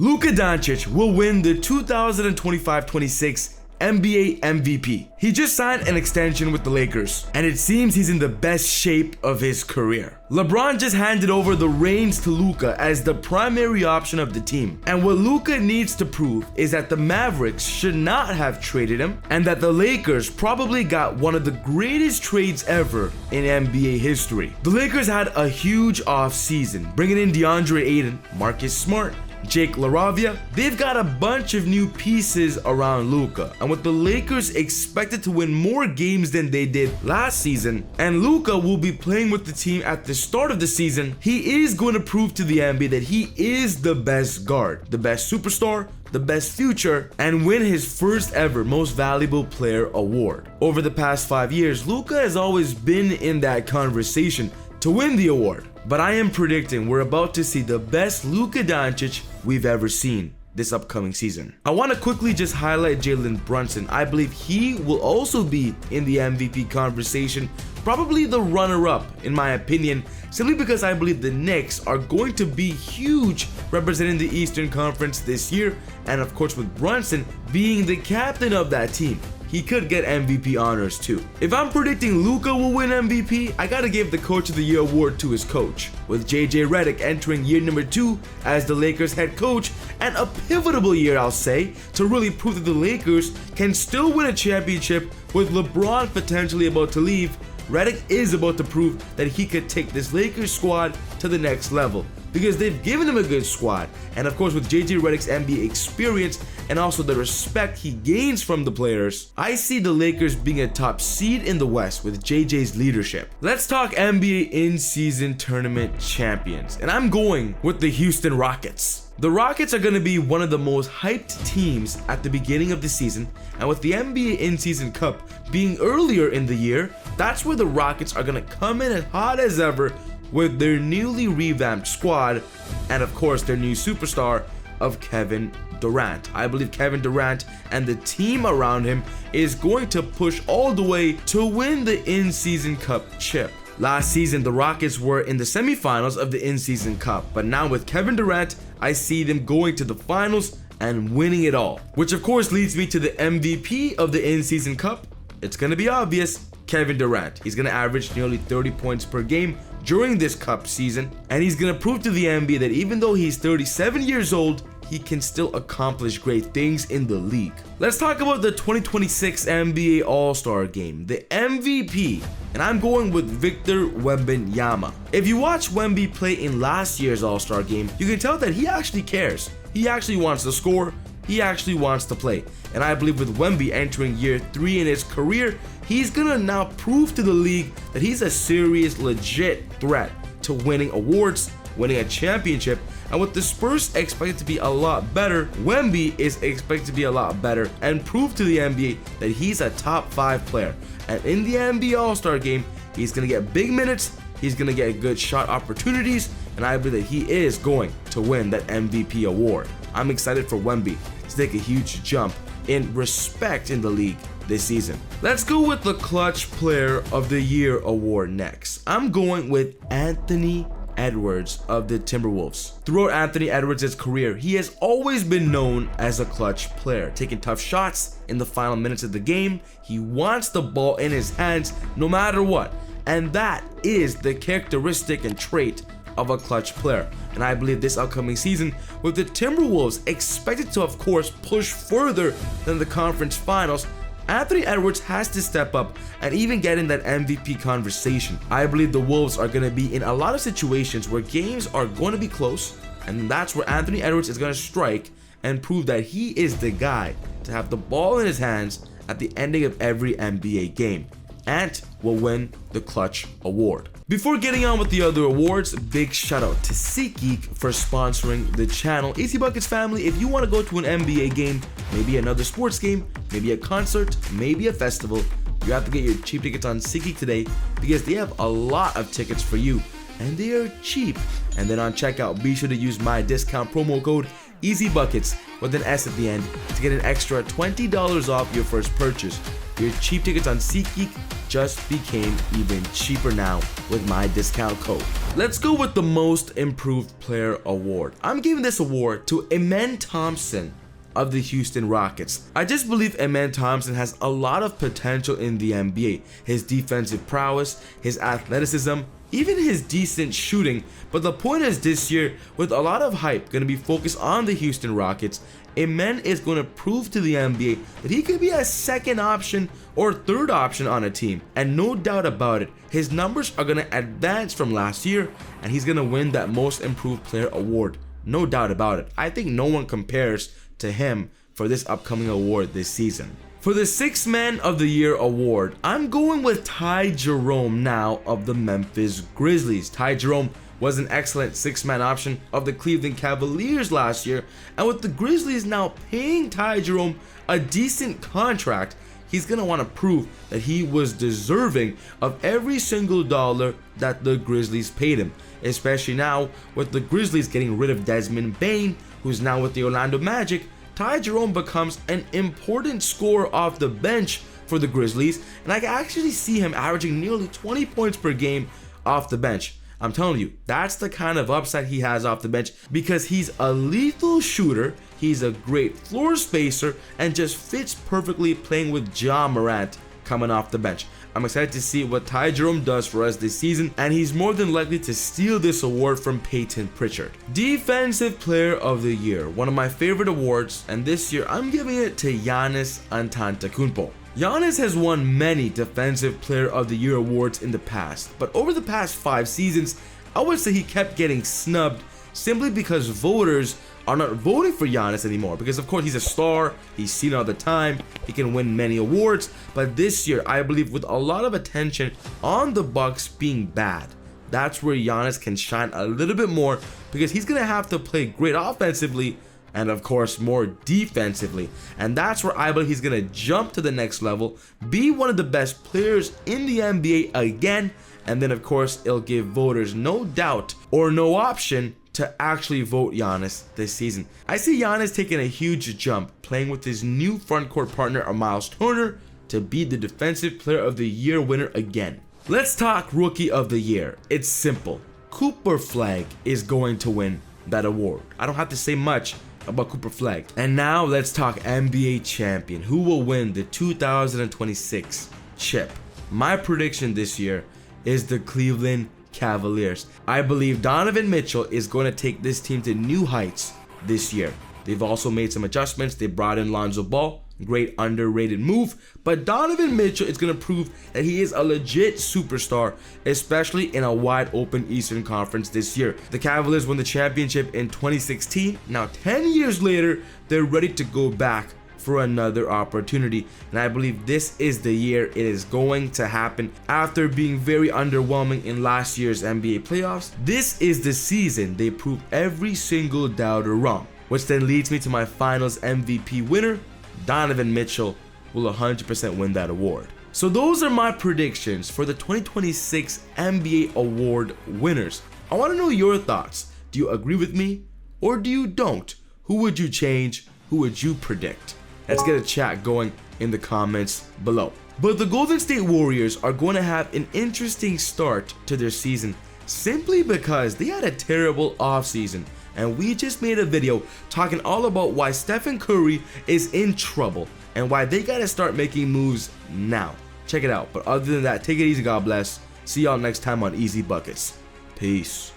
Luka Doncic will win the 2025-26 NBA MVP. He just signed an extension with the Lakers, and it seems he's in the best shape of his career. LeBron just handed over the reins to Luka as the primary option of the team. And what Luka needs to prove is that the Mavericks should not have traded him, and that the Lakers probably got one of the greatest trades ever in NBA history. The Lakers had a huge offseason, bringing in DeAndre Ayton, Marcus Smart, Jake LaRavia. They've got a bunch of new pieces around Luka, and with the Lakers expected to win more games than they did last season, and Luka will be playing with the team at the start of the season, he is going to prove to the NBA that he is the best guard, the best superstar, the best future, and win his first ever Most Valuable Player award. Over the past 5 years, Luka has always been in that conversation to win the award. But I am predicting we're about to see the best Luka Doncic we've ever seen this upcoming season. I want to quickly just highlight Jalen Brunson. I believe he will also be in the MVP conversation, probably the runner-up in my opinion, simply because I believe the Knicks are going to be huge representing the Eastern Conference this year, and of course with Brunson being the captain of that team, he could get MVP honors too. If I'm predicting Luka will win MVP, I gotta give the Coach of the Year award to his coach, with JJ Redick entering year number 2 as the Lakers head coach, and a pivotal year I'll say, to really prove that the Lakers can still win a championship with LeBron potentially about to leave. Redick is about to prove that he could take this Lakers squad to the next level, because they've given him a good squad, and of course with JJ Redick's NBA experience and also the respect he gains from the players, I see the Lakers being a top seed in the West with JJ's leadership. Let's talk NBA in-season tournament champions, and I'm going with the Houston Rockets. The Rockets are going to be one of the most hyped teams at the beginning of the season, and with the NBA in-season cup being earlier in the year, that's where the Rockets are going to come in as hot as ever with their newly revamped squad, and of course their new superstar of Kevin Durant. I believe Kevin Durant and the team around him is going to push all the way to win the in-season cup chip. Last season, the Rockets were in the semifinals of the in-season cup, but now with Kevin Durant, I see them going to the finals and winning it all. Which of course leads me to the MVP of the in-season cup. It's gonna be obvious, Kevin Durant. He's gonna average nearly 30 points per game during this cup season, and he's gonna prove to the NBA that even though he's 37 years old, he can still accomplish great things in the league. Let's talk about the 2026 NBA All-Star Game, the MVP, and I'm going with Victor Wembanyama. If you watch Wemby play in last year's All-Star Game, you can tell that he actually cares. He actually wants to score, he actually wants to play. And I believe with Wemby entering year 3 in his career, he's gonna now prove to the league that he's a serious, legit threat to winning awards, winning a championship. And with the Spurs expected to be a lot better, Wemby is expected to be a lot better and prove to the NBA that he's a top 5 player. And in the NBA All-Star Game, he's gonna get big minutes, he's gonna get good shot opportunities, and I believe that he is going to win that MVP award. I'm excited for Wemby to take a huge jump in respect in the league this season. Let's go with the Clutch Player of the Year award next. I'm going with Anthony Edwards of the Timberwolves. Throughout Anthony Edwards' career, he has always been known as a clutch player, taking tough shots in the final minutes of the game. He wants the ball in his hands no matter what, and that is the characteristic and trait of a clutch player. And I believe this upcoming season, with the Timberwolves expected to of course push further than the conference finals, Anthony Edwards has to step up and even get in that MVP conversation. I believe the Wolves are going to be in a lot of situations where games are going to be close, and that's where Anthony Edwards is going to strike and prove that he is the guy to have the ball in his hands at the ending of every NBA game. Ant will win the Clutch Award. Before getting on with the other awards, big shout out to SeatGeek for sponsoring the channel. Easy Buckets family, if you want to go to an NBA game, maybe another sports game, maybe a concert, maybe a festival, you have to get your cheap tickets on SeatGeek today because they have a lot of tickets for you and they are cheap. And then on checkout, be sure to use my discount promo code EasyBuckets with an S at the end to get an extra $20 off your first purchase. Your cheap tickets on SeatGeek just became even cheaper now with my discount code. Let's go with the most improved player award. I'm giving this award to Amen Thompson of the Houston Rockets. I just believe Amen Thompson has a lot of potential in the NBA. His defensive prowess, his athleticism, even his decent shooting. But the point is, this year, with a lot of hype going to be focused on the Houston Rockets, Amen is going to prove to the NBA that he could be a second option or third option on a team. And no doubt about it, his numbers are going to advance from last year, and he's going to win that most improved player award. No doubt about it. I think no one compares to him for this upcoming award this season. For the Sixth Man of the Year award, I'm going with Ty Jerome now of the Memphis Grizzlies. Ty Jerome was an excellent six-man option of the Cleveland Cavaliers last year, and with the Grizzlies now paying Ty Jerome a decent contract, he's going to want to prove that he was deserving of every single dollar that the Grizzlies paid him, especially now with the Grizzlies getting rid of Desmond Bane, who's now with the Orlando Magic. Ty Jerome becomes an important scorer off the bench for the Grizzlies, and I can actually see him averaging nearly 20 points per game off the bench. I'm telling you, that's the kind of upside he has off the bench, because he's a lethal shooter, he's a great floor spacer, and just fits perfectly playing with Ja Morant coming off the bench. I'm excited to see what Ty Jerome does for us this season, and he's more than likely to steal this award from Peyton Pritchard. Defensive Player of the Year, one of my favorite awards, and this year I'm giving it to Giannis Antetokounmpo. Giannis has won many Defensive Player of the Year awards in the past, but over the past 5 seasons, I would say he kept getting snubbed simply because voters are not voting for Giannis anymore, because of course he's a star, he's seen all the time, he can win many awards. But this year, I believe with a lot of attention on the Bucks being bad, that's where Giannis can shine a little bit more, because he's gonna have to play great offensively and of course more defensively, and that's where I believe he's gonna jump to the next level, be one of the best players in the NBA again, and then of course it'll give voters no doubt or no option to actually vote Giannis this season. I see Giannis taking a huge jump, playing with his new frontcourt partner Miles Turner to be the Defensive Player of the Year winner again. Let's talk Rookie of the Year. It's simple. Cooper Flag is going to win that award. I don't have to say much about Cooper Flag. And now let's talk NBA champion. Who will win the 2026 chip? My prediction this year is the Cleveland Cavaliers. I believe Donovan Mitchell is going to take this team to new heights this year. They've also made some adjustments. They brought in Lonzo Ball, great underrated move, but Donovan Mitchell is going to prove that he is a legit superstar, especially in a wide open Eastern Conference this year. The Cavaliers won the championship in 2016. Now 10 years later, they're ready to go back for another opportunity, and I believe this is the year it is going to happen. After being very underwhelming in last year's NBA playoffs, this is the season they prove every single doubter wrong, which then leads me to my finals MVP winner. Donovan Mitchell will 100% win that award. So those are my predictions for the 2026 NBA award winners. I want to know your thoughts. Do you agree with me or do you don't? Who would you change? Who would you predict? Let's get a chat going in the comments below. But the Golden State Warriors are going to have an interesting start to their season simply because they had a terrible offseason. And we just made a video talking all about why Stephen Curry is in trouble and why they gotta start making moves now. Check it out. But other than that, take it easy, God bless. See y'all next time on Easy Buckets. Peace.